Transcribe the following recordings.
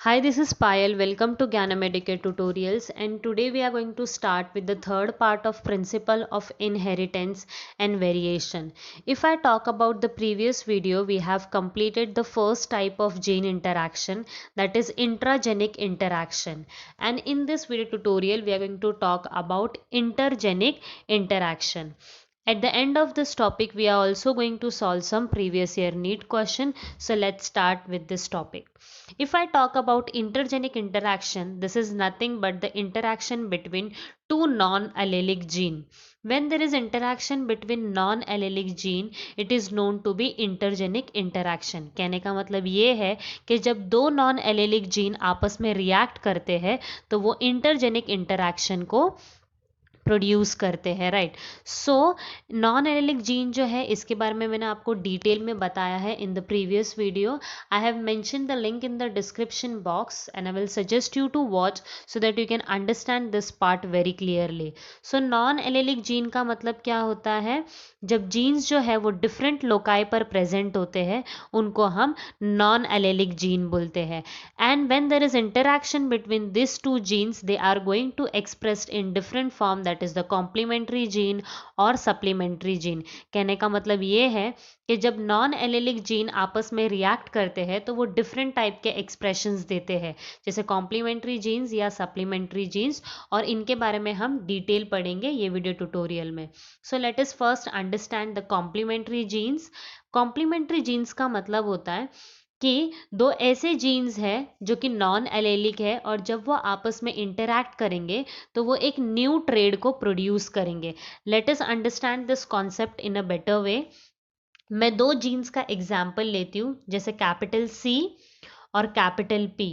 Hi, this is Payal. Welcome to Gyanam Educate Tutorials, and today we are going to start with the third part of principle of inheritance and variation. If I talk about the previous video, we have completed the first type of gene interaction, that is intragenic interaction, and in this video tutorial we are going to talk about intergenic interaction. At the end of this topic, we are also going to solve some previous year NEET question. So let's start with this topic. If I talk about intergenic interaction, this is nothing but the interaction between two non-allelic gene. When there is interaction between non-allelic gene, it is known to be intergenic interaction. कहने का मतलब ये है कि जब दो non-allelic gene आपस में react करते हैं तो वो intergenic interaction को प्रोड्यूस करते हैं, राइट। सो नॉन एलेलिक जीन जो है इसके बारे में मैंने आपको डिटेल में बताया है in the previous video. I have mention the link in the description box and I will suggest you to watch so that you can understand this part very clearly. So non allelic gene का मतलब क्या होता है? जब jeans जो है वो different loci पर प्रेजेंट होते हैं उनको हम नॉन एलेलिक जीन बोलते हैं। And when there is interaction between this two genes they are going to expressed in different form, that is the complementary gene और सप्लीमेंट्री जीन। कहने का मतलब ये है कि जब नॉन एलेलिक जीन आपस में रिएक्ट करते हैं तो वो डिफरेंट टाइप के एक्सप्रेशंस देते हैं, जैसे कॉम्प्लीमेंट्री जीन्स या सप्लीमेंट्री जीन्स, और इनके बारे में हम डिटेल पढ़ेंगे ये वीडियो ट्यूटोरियल में। So let us first understand the complementary genes. Complementary genes का मतलब होता है कि दो ऐसे जीन्स हैं जो कि नॉन एलेलिक है और जब वो आपस में इंटरैक्ट करेंगे तो वो एक न्यू ट्रेड को प्रोड्यूस करेंगे। Let us understand this concept in a better way. मैं दो जीन्स का एग्जाम्पल लेती हूँ, जैसे कैपिटल सी और कैपिटल पी।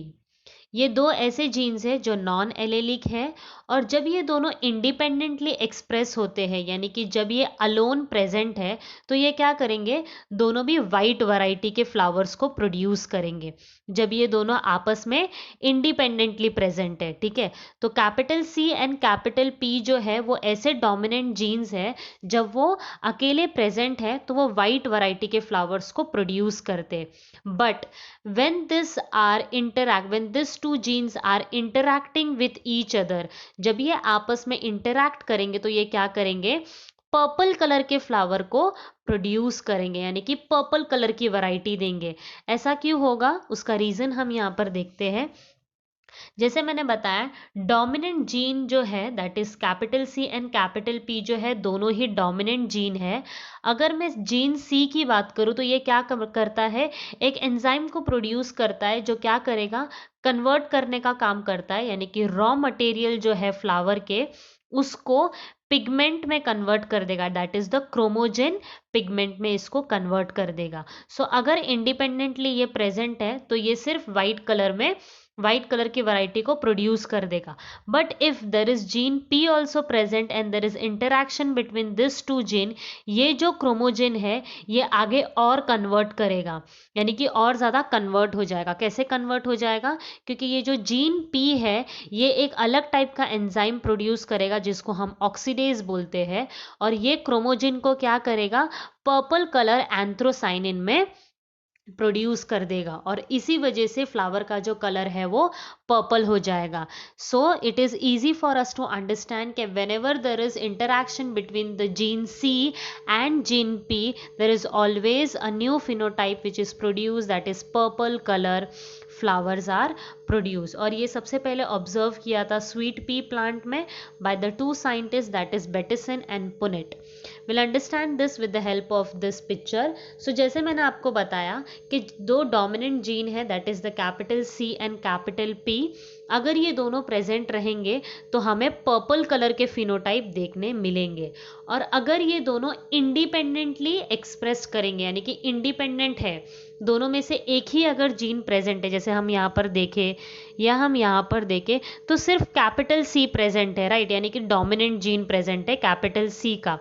ये दो ऐसे जीन्स हैं जो नॉन एलेलिक है और जब ये दोनों इंडिपेंडेंटली एक्सप्रेस होते हैं, यानी कि जब ये अलोन प्रेजेंट है, तो ये क्या करेंगे? दोनों भी वाइट वैरायटी के फ्लावर्स को प्रोड्यूस करेंगे जब ये दोनों आपस में इंडिपेंडेंटली प्रेजेंट है, ठीक है। तो capital C and capital P जो है वो ऐसे डोमिनेंट जीन्स है, जब वो अकेले प्रेजेंट है तो वो वाइट वैरायटी के फ्लावर्स को प्रोड्यूस करते। But when these two genes are interacting with each other, जब ये आपस में इंटरैक्ट करेंगे तो ये क्या करेंगे? पर्पल कलर के फ्लावर को प्रोड्यूस करेंगे, यानी कि पर्पल कलर की वैरायटी देंगे। ऐसा क्यों होगा? उसका रीजन हम यहाँ पर देखते हैं। जैसे मैंने बताया, डोमिनेंट जीन जो है that is capital C and capital P जो है दोनों ही डोमिनेंट जीन है। अगर मैं जीन सी की बात करूं तो ये क्या करता है? एक एंजाइम को प्रोड्यूस करता है जो क्या करेगा? कन्वर्ट करने का काम करता है, यानी कि रॉ मटेरियल जो है फ्लावर के उसको पिगमेंट में कन्वर्ट कर देगा, दैट इज द क्रोमोजेन पिगमेंट में इसको कन्वर्ट कर देगा। सो अगर इंडिपेंडेंटली ये प्रेजेंट है तो ये सिर्फ वाइट कलर की वैरायटी को प्रोड्यूस कर देगा। But if there is gene P also present and there is interaction between this two gene, ये जो क्रोमोजेन है ये आगे और कन्वर्ट करेगा, यानी कि और ज़्यादा कन्वर्ट हो जाएगा। कैसे कन्वर्ट हो जाएगा? क्योंकि ये जो जीन पी है ये एक अलग टाइप का एंजाइम प्रोड्यूस करेगा जिसको हम ऑक्सीडेज बोलते हैं, और ये क्रोमोजेन को क्या करेगा? पर्पल कलर एंथ्रोसाइनिन में प्रोड्यूस कर देगा और इसी वजह से फ्लावर का जो कलर है वो पर्पल हो जाएगा। So it is easy for us to understand कि whenever there is interaction between the gene C and gene P, there is always a new phenotype which is produce, that is purple colour flowers are produce. और ये सबसे पहले observe किया था sweet pea plant में by the two scientist, that is Bateson and Punnett. Will understand this with the help of this picture. सो जैसे मैंने आपको बताया कि दो डोमिनेंट जीन है that is the capital C and capital P, अगर ये दोनों प्रेजेंट रहेंगे तो हमें पर्पल कलर के फिनोटाइप देखने मिलेंगे। और अगर ये दोनों इंडिपेंडेंटली एक्सप्रेस करेंगे, यानी कि इंडिपेंडेंट है, दोनों में से एक ही अगर जीन प्रेजेंट है, जैसे हम यहाँ पर देखें या हम यहाँ पर देखें तो सिर्फ कैपिटल सी प्रेजेंट है, राइट, यानी कि डोमिनेंट जीन प्रेजेंट है कैपिटल सी का।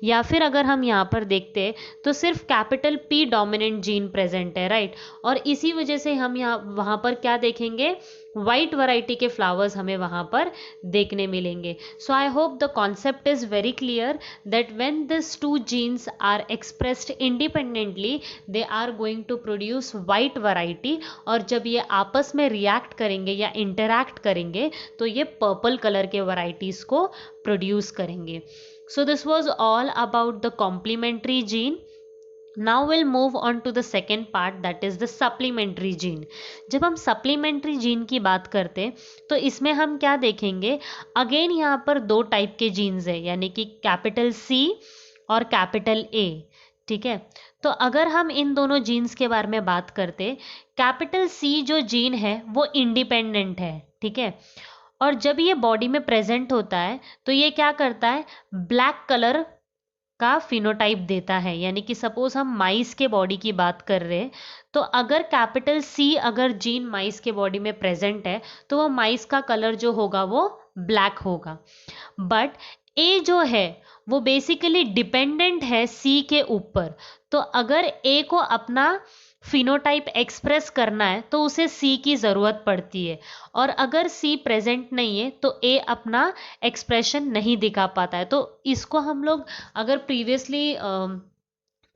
या फिर अगर हम यहाँ पर देखते हैं तो सिर्फ capital P dominant gene present है, राइट। और इसी वजह से हम यहाँ वहाँ पर क्या देखेंगे, वाइट वैरायटी के फ्लावर्स हमें वहाँ पर देखने मिलेंगे। So I hope the concept is very clear that when this two genes are expressed independently they are going to produce white variety, और जब ये आपस में रिएक्ट करेंगे या इंटरैक्ट करेंगे तो ये पर्पल कलर के वैरायटीज को प्रोड्यूस करेंगे। So this was all about the complementary gene. Now we'll move on to the second part, that is the supplementary gene. जब हम supplementary gene की बात करते तो इसमें हम क्या देखेंगे, अगेन यहाँ पर दो टाइप के जीन्स है, यानी कि कैपिटल C और कैपिटल A, ठीक है। तो अगर हम इन दोनों जीन्स के बारे में बात करते, कैपिटल C जो जीन है वो इंडिपेंडेंट है, ठीक है। और जब ये बॉडी में प्रेजेंट होता है तो ये क्या करता है, ब्लैक कलर का फिनोटाइप देता है। यानी कि सपोज हम माइस के बॉडी की बात कर रहे हैं तो अगर कैपिटल C अगर जीन माइस के बॉडी में प्रेजेंट है तो वो माइस का कलर जो होगा वो ब्लैक होगा। बट A जो है वो बेसिकली डिपेंडेंट है C के ऊपर, तो अगर A को अपना फिनोटाइप एक्सप्रेस करना है तो उसे C की ज़रूरत पड़ती है, और अगर C प्रेजेंट नहीं है तो A अपना एक्सप्रेशन नहीं दिखा पाता है। तो इसको हम लोग अगर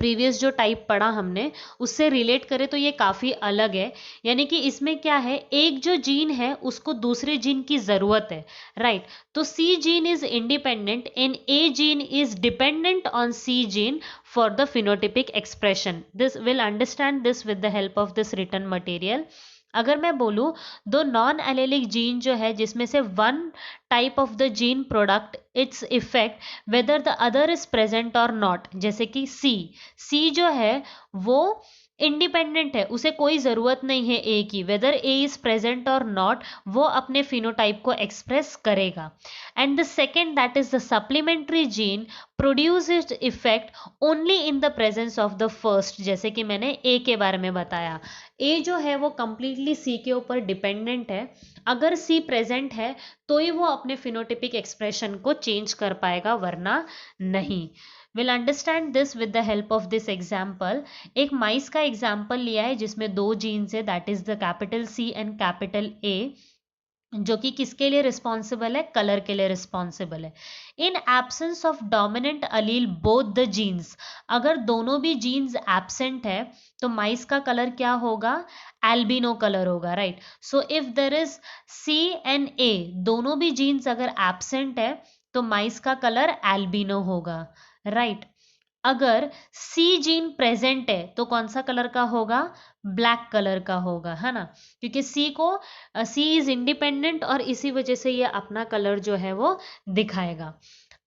प्रीवियस जो टाइप पढ़ा हमने उससे रिलेट करें तो ये काफ़ी अलग है। यानी कि इसमें क्या है, एक जो जीन है उसको दूसरे जीन की ज़रूरत है, राइट। तो C gene is independent and A gene is dependent on C gene for the phenotypic expression. This will understand this with the help of this written material. अगर मैं बोलूँ दो नॉन एलेलिक जीन जो है जिसमें से one type of the gene product its effect whether the other is present और not, जैसे कि C जो है वो इंडिपेंडेंट है, उसे कोई ज़रूरत नहीं है A की, वेदर A इज प्रेजेंट और नॉट वो अपने फिनोटाइप को एक्सप्रेस करेगा। And the second that is the supplementary gene produce it effect only in the presence of the first, जैसे कि मैंने A के बारे में बताया। A जो है वो कंप्लीटली C के ऊपर डिपेंडेंट है, अगर C प्रेजेंट है तो ही वो अपने फिनोटिपिक एक्सप्रेशन को चेंज कर पाएगा, वरना नहीं। Will understand this with the help of this example. एक माइस का एग्जाम्पल लिया है जिसमें दो जीन्स है, that is the capital C and capital A, जो कि किसके लिए रिस्पॉन्सिबल है, कलर के लिए रिस्पॉन्सिबल है। In absence of dominant allele both the genes, अगर दोनों भी जीन्स एब्सेंट है तो माइस का कलर क्या होगा, एल्बिनो कलर होगा, right. So if there is C and A दोनों भी जीन्स अगर एब्सेंट है तो माइस का कलर एल्बिनो होगा, राइट। अगर C जीन प्रेजेंट है तो कौन सा कलर का होगा, ब्लैक कलर का होगा, है ना, क्योंकि C इज इंडिपेंडेंट और इसी वजह से ये अपना कलर जो है वो दिखाएगा।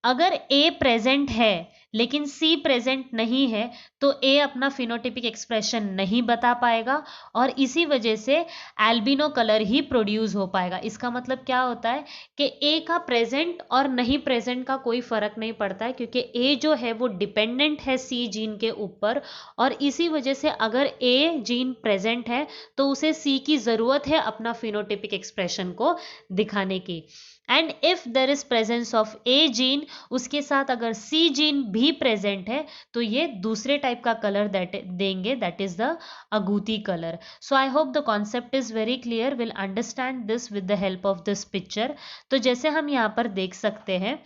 अगर A प्रेजेंट है लेकिन C प्रेजेंट नहीं है तो A अपना फिनोटिपिक एक्सप्रेशन नहीं बता पाएगा और इसी वजह से एल्बिनो कलर ही प्रोड्यूस हो पाएगा। इसका मतलब क्या होता है कि A का प्रेजेंट और नहीं प्रेजेंट का कोई फर्क नहीं पड़ता है, क्योंकि A जो है वो डिपेंडेंट है C जीन के ऊपर, और इसी वजह से अगर A जीन प्रेजेंट है तो उसे C की ज़रूरत है अपना फिनोटिपिक एक्सप्रेशन को दिखाने की। And if there is presence of A gene, उसके साथ अगर C जीन भी प्रेजेंट है तो ये दूसरे टाइप का कलर देंगे, that is the agouti colour. So I hope the concept is very clear, will understand this with the help of this picture. तो जैसे हम यहाँ पर देख सकते हैं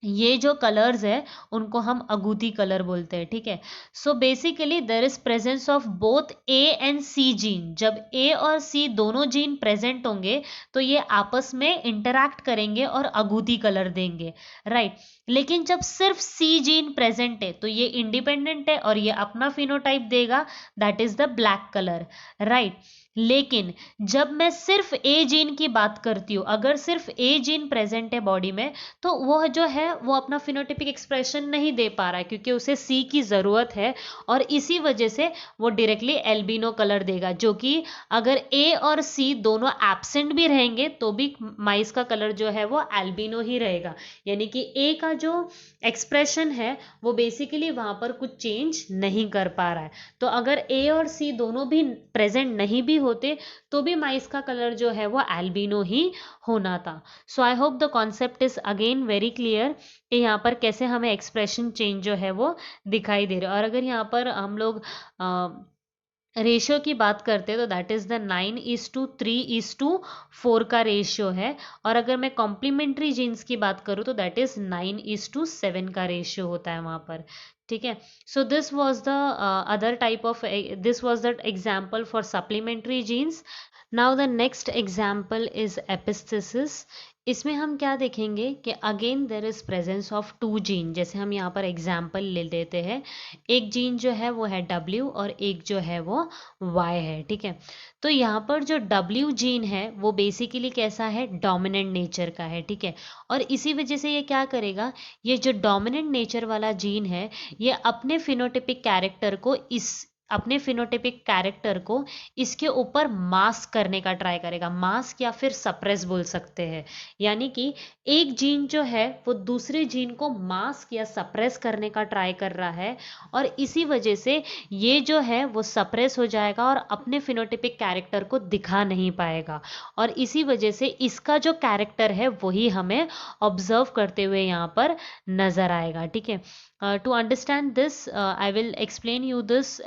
ये जो कलर्स है उनको हम अगूती कलर बोलते हैं, ठीक है। So basically there is presence of both A and C gene. जब A और C दोनों जीन प्रेजेंट होंगे तो ये आपस में इंटरैक्ट करेंगे और अगूती कलर देंगे, राइट। लेकिन जब सिर्फ C जीन प्रेजेंट है तो ये इंडिपेंडेंट है और ये अपना फिनोटाइप देगा, that is the black colour, right. लेकिन जब मैं सिर्फ A जीन की बात करती हूँ, अगर सिर्फ A जीन प्रेजेंट है बॉडी में तो वो जो है वो अपना फिनोटिपिक एक्सप्रेशन नहीं दे पा रहा है, क्योंकि उसे C की ज़रूरत है और इसी वजह से वो डायरेक्टली एल्बिनो कलर देगा, जो कि अगर A और C दोनों एब्सेंट भी रहेंगे तो भी माइस का कलर जो है वो एल्बिनो ही रहेगा। यानी कि A का जो एक्सप्रेशन है वो बेसिकली वहाँ पर कुछ चेंज नहीं कर पा रहा है। तो अगर A और C दोनों भी प्रेजेंट नहीं भी होते तो भी माइस का कलर जो है वो एल्बिनो ही होना था। So I hope the concept is again very clear कि यहाँ पर कैसे हमें एक्सप्रेशन चेंज जो है वो दिखाई दे रहा है। और अगर यहाँ पर हम लोग रेशियो की बात करते हैं तो दैट इज द 9:3:4 का रेशियो है। और अगर मैं कॉम्प्लीमेंट्री जीन्स की बात करूँ तो दैट इज 9:7 का रेशियो होता है वहाँ पर। ठीक है, so this was the other type of, this was the example for supplementary genes. Now the next example is epistasis. इसमें हम क्या देखेंगे कि again there is presence of two gene. जैसे हम यहाँ पर एग्जाम्पल ले लेते हैं, एक जीन जो है वो है W और एक जो है वो Y है। ठीक है, तो यहाँ पर जो W जीन है वो बेसिकली कैसा है, डोमिनेंट नेचर का है। ठीक है, और इसी वजह से ये क्या करेगा, ये जो डोमिनेंट नेचर वाला जीन है ये अपने फिनोटिपिक कैरेक्टर को इसके ऊपर मास्क करने का ट्राई करेगा। मास्क या फिर सप्रेस बोल सकते हैं, यानी कि एक जीन जो है वो दूसरे जीन को मास्क या सप्रेस करने का ट्राई कर रहा है, और इसी वजह से ये जो है वो सप्रेस हो जाएगा और अपने फिनोटिपिक कैरेक्टर को दिखा नहीं पाएगा, और इसी वजह से इसका जो कैरेक्टर है वही हमें ऑब्जर्व करते हुए यहाँ पर नजर आएगा। ठीक है, to understand this, I will explain you this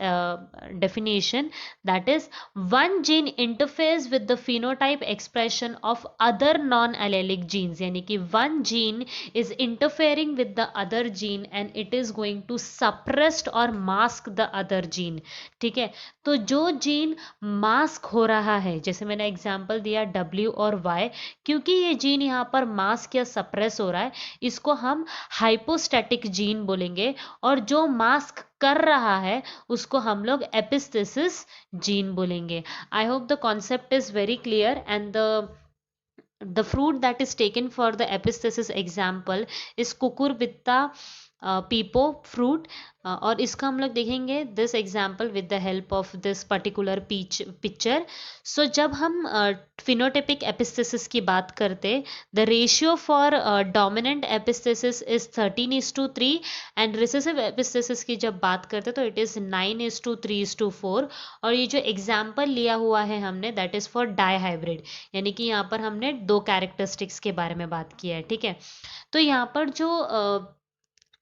definition, that is one gene interferes with the phenotype expression of other non-allelic genes, यानी कि one gene is interfering with the other gene and it is going to suppress or mask the other gene। ठीक है, तो जो gene mask हो रहा है, जैसे मैंने एग्जांपल दिया W और Y, क्योंकि ये जीन यहाँ पर मास्क या सप्रेस हो रहा है, इसको हम हाइपोस्टैटिक जीन बोलेंगे, और जो मास्क कर रहा है उसको हम लोग एपिस्थेसिस जीन बोलेंगे। आई hope the concept is very clear, and the fruit that is taken for the epistasis example is cucurbita pepo fruit। और इसका हम लोग देखेंगे this example with the help of this particular picture. So जब हम phenotypic epistasis की बात करते, the ratio for dominant epistasis is 13:3, and recessive epistasis की जब बात करते तो इट इज 9:3:4। और ये जो एग्जाम्पल लिया हुआ है हमने दैट इज फॉर डाईहाइब्रिड, यानी कि यहाँ पर हमने दो कैरेक्टरिस्टिक्स के बारे में बात की है। ठीक है, तो यहाँ पर जो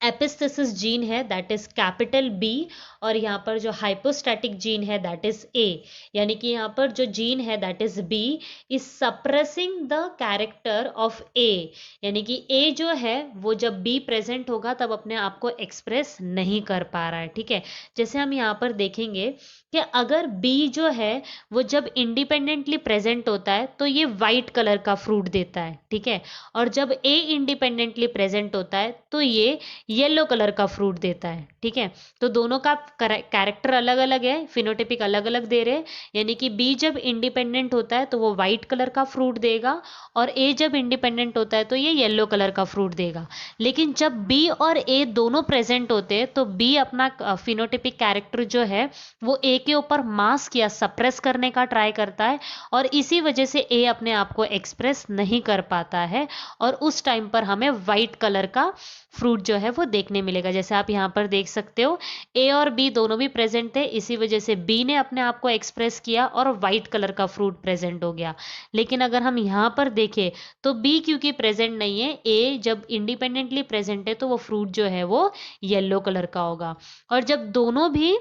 एपिस्थेसिस जीन है दैट इज कैपिटल B, और यहाँ पर जो हाइपोस्टैटिक जीन है दैट इज A, यानी कि यहाँ पर जो जीन है that is B is suppressing the character of A, यानी कि A जो है वो जब B प्रेजेंट होगा तब अपने आप को एक्सप्रेस नहीं कर पा रहा है। ठीक है, जैसे हम यहाँ पर देखेंगे कि अगर B जो है वो जब इंडिपेंडेंटली प्रेजेंट होता है तो ये वाइट कलर का फ्रूट देता है। ठीक है, और जब A इंडिपेंडेंटली प्रेजेंट होता है तो ये येलो कलर का फ्रूट देता है। ठीक है, तो दोनों का कैरेक्टर अलग अलग है, फिनोटिपिक अलग अलग दे रहे हैं, यानी कि B जब इंडिपेंडेंट होता है तो वो वाइट कलर का फ्रूट देगा, और A जब इंडिपेंडेंट होता है तो ये येलो कलर का फ्रूट देगा। लेकिन जब B और A दोनों प्रेजेंट होते हैं तो B अपना फिनोटिपिक कैरेक्टर जो है वो A के ऊपर मास्क या सप्रेस करने का ट्राई करता है, और इसी वजह से A अपने आप को एक्सप्रेस नहीं कर पाता है, और उस टाइम पर हमें वाइट कलर का फ्रूट जो है वो देखने मिलेगा। जैसे आप यहाँ पर देख सकते हो A और B दोनों भी प्रेजेंट थे, इसी वजह से B ने अपने आप को एक्सप्रेस किया और वाइट कलर का फ्रूट प्रेजेंट हो गया। लेकिन अगर हम यहाँ पर देखें तो B क्योंकि प्रेजेंट नहीं है, A जब इंडिपेंडेंटली प्रेजेंट है तो वो फ्रूट जो है वो येलो कलर का होगा, और जब दोनों भी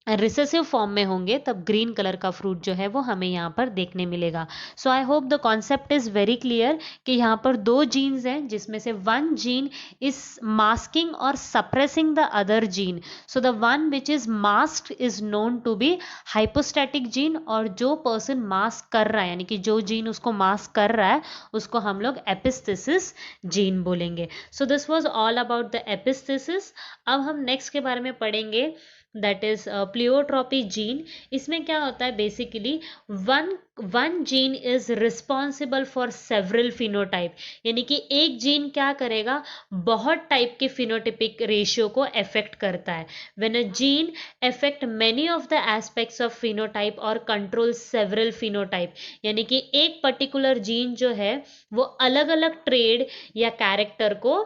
रिसेसिव फॉर्म में होंगे तब ग्रीन कलर का फ्रूट जो है वो हमें यहाँ पर देखने मिलेगा। So I hope the concept is very clear कि यहाँ पर दो जीन्स हैं जिसमें से वन जीन इज मास्किंग और suppressing the other gene. So the one which is masked is known to be hypostatic gene, और जो पर्सन मास्क कर रहा है यानी कि जो जीन उसको मास्क कर रहा है उसको हम लोग एपिस्थेसिस जीन बोलेंगे। So this was all about the epistasis. अब हम नेक्स्ट के बारे में पढ़ेंगे दैट इज प्लियोट्रॉपी जीन। इसमें क्या होता है, basically one gene is responsible for several phenotype, यानी कि एक जीन क्या करेगा, बहुत टाइप के फिनोटिपिक रेशियो को अफेक्ट करता है। When a gene affect many of the aspects of phenotype और कंट्रोल सेवरल फिनोटाइप, यानी कि एक पर्टिकुलर जीन जो है वो अलग अलग ट्रेड या कैरेक्टर को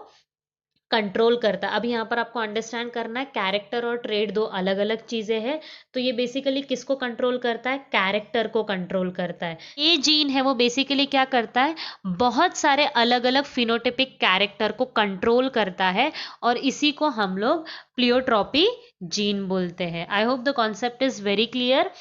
कंट्रोल करता है। अब यहाँ पर आपको अंडरस्टैंड करना है, कैरेक्टर और ट्रेड दो अलग अलग चीजें हैं। तो ये बेसिकली किसको कंट्रोल करता है? कैरेक्टर को कंट्रोल करता है। ये जीन है वो बेसिकली क्या करता है? बहुत सारे अलग अलग फिनोटिपिक कैरेक्टर को कंट्रोल करता है, और इसी को हम लोग प्लियोट्रॉपी जीन बोलते हैं। I hope the concept is very clear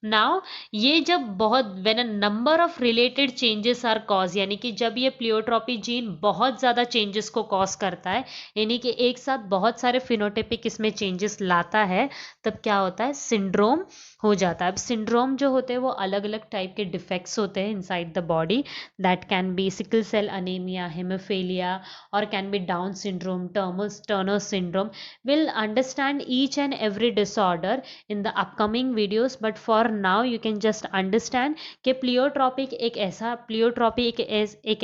now. ये जब बहुत when a number of related changes are cause, यानी कि जब ये प्लियोट्रॉपी जीन बहुत ज़्यादा चेंजेस को कॉज करता है, यानी कि एक साथ बहुत सारे फिनोटिपिक इसमें चेंजेस लाता है, तब क्या होता है? सिंड्रोम हो जाता है। अब सिंड्रोम जो होते हैं वो अलग अलग टाइप के डिफेक्ट्स होते हैं inside the body, that can be sickle cell anaemia, haemophilia, और can be Down syndrome, Turner syndrome. Will understand each and every disorder in the upcoming videos, but for now you can just understand कि pleiotropy एक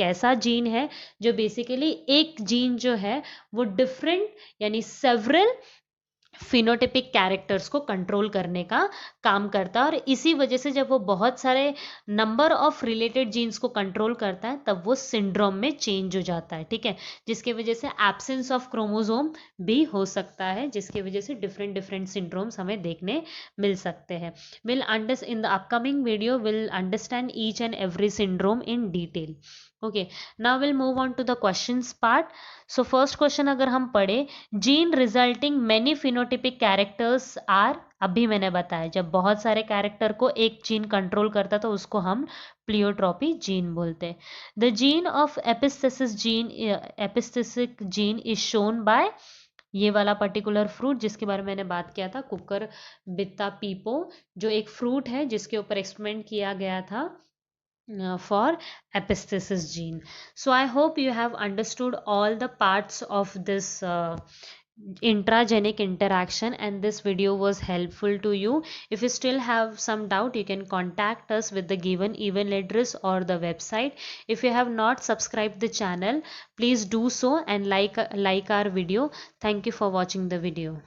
ऐसा gene है जो basically एक gene जो है वो डिफरेंट यानी सेवरल फिनोटिपिक कैरेक्टर्स को कंट्रोल करने का काम करता है, और इसी वजह से जब वो बहुत सारे नंबर ऑफ रिलेटेड जीन्स को कंट्रोल करता है तब वो सिंड्रोम में चेंज हो जाता है। ठीक है, जिसके वजह से एब्सेंस ऑफ क्रोमोसोम भी हो सकता है, जिसकी वजह से डिफरेंट डिफरेंट सिंड्रोम्स हमें देखने मिल सकते हैं। Will understand in the upcoming video, will understand each and every syndrome in detail. Okay, now will move on to the questions part. So first question अगर हम पढ़े, gene resulting many phenotypic characters are, अभी मैंने बताया जब बहुत सारे character को एक जीन कंट्रोल करता तो उसको हम प्लियोट्रॉपी जीन बोलते हैं। The gene of epistatic gene is shown by, ये वाला पर्टिकुलर फ्रूट जिसके बारे में मैंने बात किया था, कुकर बित्ता पीपो, जो एक फ्रूट है जिसके ऊपर एक्सपेरिमेंट किया गया था for epistasis gene. So I hope you have understood all the parts of this intragenic interaction, and this video was helpful to you. If you still have some doubt, you can contact us with the given email address or the website. If you have not subscribed the channel, please do so and like our video. Thank you for watching the video.